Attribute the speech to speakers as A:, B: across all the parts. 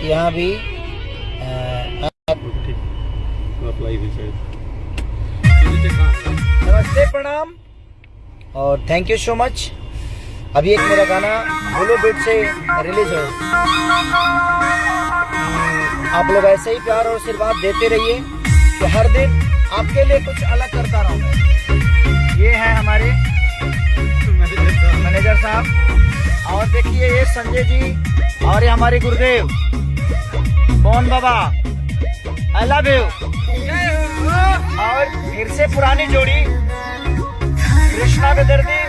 A: यहाँ भी नमस्ते, प्रणाम और थैंक यू सो मच। अभी एक मेरा गाना बोलो बीट से रिलीज हो। आप लोग ऐसे ही प्यार और आशीर्वाद देते रहिए कि हर दिन आपके लिए कुछ अलग करता रहूं मैं। ये है हमारे मैनेजर साहब, और देखिए ये संजय जी, और ये हमारे गुरुदेव मोहन बाबा, आई लव यू। और फिर से पुरानी जोड़ी कृष्णा बेदर्दी,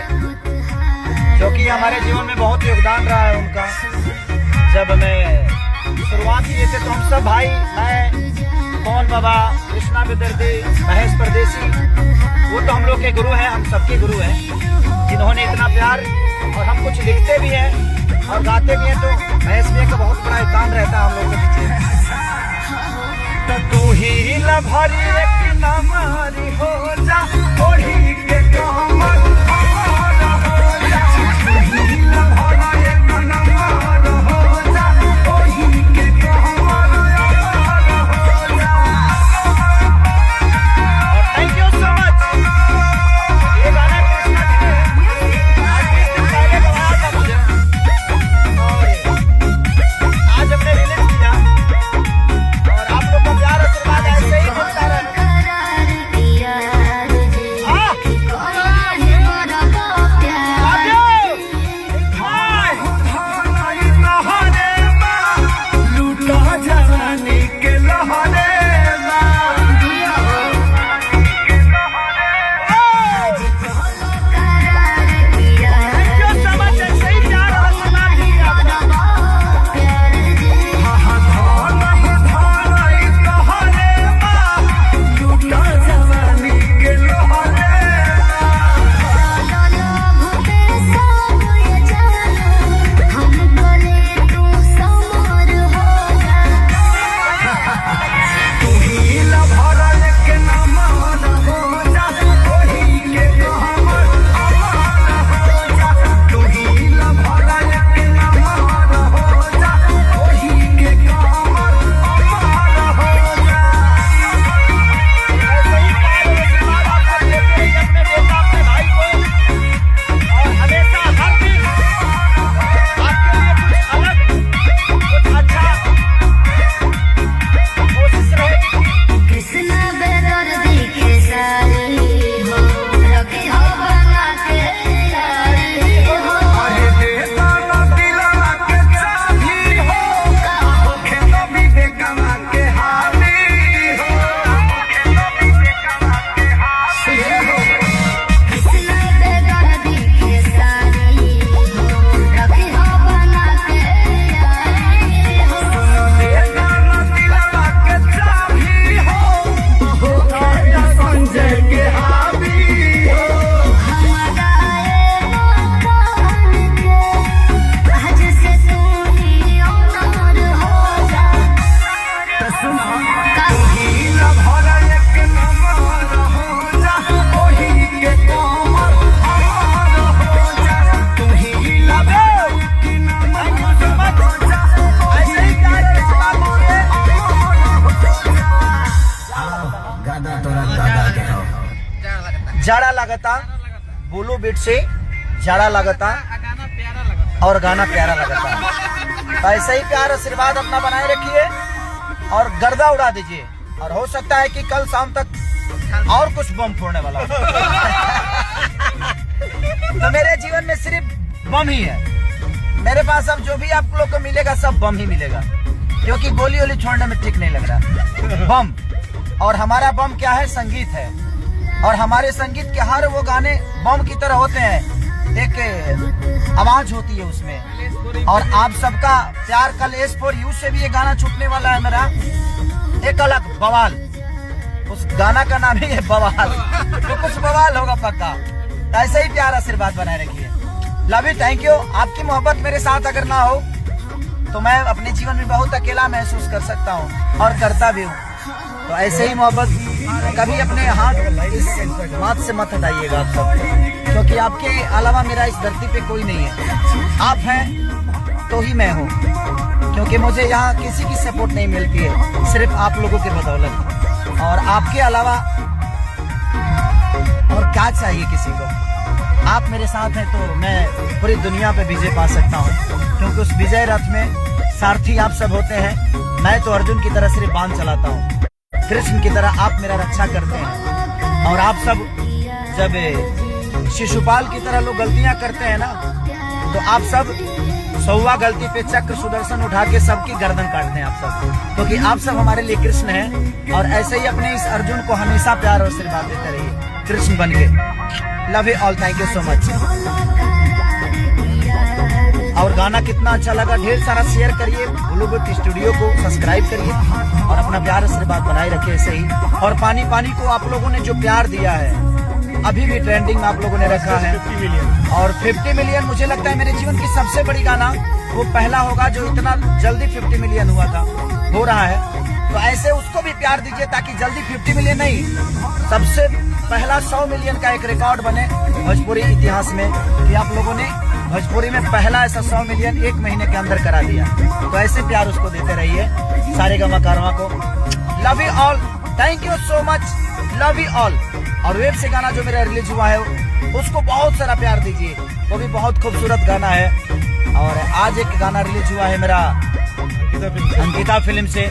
A: जो कि हमारे जीवन में बहुत योगदान रहा है उनका। जब मैं शुरुआत किए थे तो हम सब भाई, मैं, मोहन बाबा, कृष्णा बेदर्दी, महेश परदेसी, वो तो हम लोग के गुरु हैं, हम सबके गुरु हैं, जिन्होंने इतना प्यार। और हम कुछ लिखते भी हैं और गाते भी हैं, तो महेश भैया का बहुत बड़ा योगदान रहता है हम लोग के पीछे। तो तू ही लभारी एक नामारी हो जा, ओढ़ी के कमर हमारा हो जा, तू ही लभारी एक नामार हो जा, ओढ़ी के कमर हमारा हो जा। और थैंक यू सो मच। ये गाना कृष्णा जी ने आज 20 दिन पहले गवाया था मुझे, और आज हमने रिलीज किया। और आप लोग का प्यार आशीर्वाद ऐसे ही होता रहे। जाड़ा लगता बोलो बीट से, जाड़ा लगता और गाना प्यारा लगता। तो ऐसे ही प्यार आशीर्वाद अपना बनाए रखिए और गर्दा उड़ा दीजिए। और हो सकता है कि कल शाम तक और कुछ बम फोड़ने वाला हो। तो मेरे जीवन में सिर्फ बम ही है। मेरे पास अब जो भी आप लोग को मिलेगा सब बम ही मिलेगा, क्योंकि गोली वोली छोड़ने में ठीक नहीं लग रहा। बम, और हमारा बम क्या है? संगीत है। और हमारे संगीत के हर वो गाने बम की तरह होते हैं, एक आवाज होती है उसमें। और आप सबका प्यार, कल S4U से भी ये गाना छूटने वाला है मेरा, एक अलग बवाल। उस गाना का नाम ही है बवाल। तो कुछ बवाल होगा पक्का। तो ऐसे ही प्यार आशीर्वाद बनाए रखिए। Love you, thank you. आपकी मोहब्बत मेरे साथ अगर ना हो तो मैं अपने जीवन में बहुत अकेला महसूस कर सकता हूँ और करता भी हूँ। तो ऐसे ही मोहब्बत कभी अपने हाथ इस बात से मत हटाइएगा आप सब, क्योंकि आपके अलावा मेरा इस धरती पे कोई नहीं है। आप हैं तो ही मैं हूँ। क्योंकि मुझे यहाँ किसी की सपोर्ट नहीं मिलती है, सिर्फ आप लोगों के बदौलत। और आपके अलावा और क्या चाहिए किसी को? आप मेरे साथ हैं तो मैं पूरी दुनिया पे विजय पा सकता हूँ, क्योंकि उस विजय रथ में सारथी आप सब होते हैं। मैं तो अर्जुन की तरह सिर्फ बाण चलाता हूँ, कृष्ण की तरह आप मेरा रक्षा करते हैं। और आप सब जब शिशुपाल की तरह लोग गलतियां करते हैं ना, तो आप सब 100वां गलती पे चक्र सुदर्शन उठा के सबकी गर्दन काटते हैं आप सब, क्योंकि आप सब हमारे लिए कृष्ण हैं। और ऐसे ही अपने इस अर्जुन को हमेशा प्यार और आशीर्वाद देते रहिए कृष्ण बन के। Love you all, thank you so much. और गाना कितना अच्छा लगा, ढेर सारा शेयर करिए, बुलुबुक स्टूडियो को सब्सक्राइब करिए और अपना प्यार आशीर्वाद बनाए रखिए ऐसे ही। और पानी पानी को आप लोगों ने जो प्यार दिया है, अभी भी ट्रेंडिंग आप लोगों ने रखा है। और 50 मिलियन मुझे लगता है मेरे जीवन की सबसे बड़ी गाना वो पहला होगा जो इतना जल्दी 50 मिलियन हुआ था, हो रहा है। तो ऐसे उसको भी प्यार दीजिए ताकि जल्दी 50 मिलियन नहीं, सबसे पहला 100 मिलियन का एक रिकॉर्ड बने भोजपुरी इतिहास में, कि आप लोगों ने भोजपुरी में पहला ऐसा 100 मिलियन 1 महीने के अंदर करा दिया। तो ऐसे प्यार उसको देते रहिए, सारेगामा कारवां को। Love you all, thank you so much, love you all. और वेब से गाना जो मेरा रिलीज हुआ है उसको बहुत सारा प्यार दीजिए, वो भी बहुत खूबसूरत गाना है। और आज एक गाना रिलीज हुआ है मेरा अंकिता फिल्म से,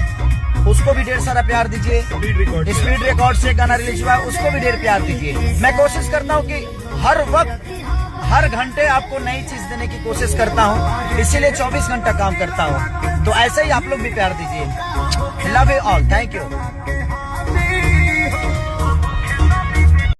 A: उसको भी ढेर सारा प्यार दीजिए। स्पीड रिकॉर्ड से गाना रिलीज हुआ है, उसको भी ढेर प्यार दीजिए। मैं कोशिश करता हूँ कि हर वक्त हर घंटे आपको नई चीज देने की कोशिश करता हूँ, इसीलिए 24 घंटा काम करता हूँ। तो ऐसे ही आप लोग भी प्यार दीजिए। Love you all, thank you.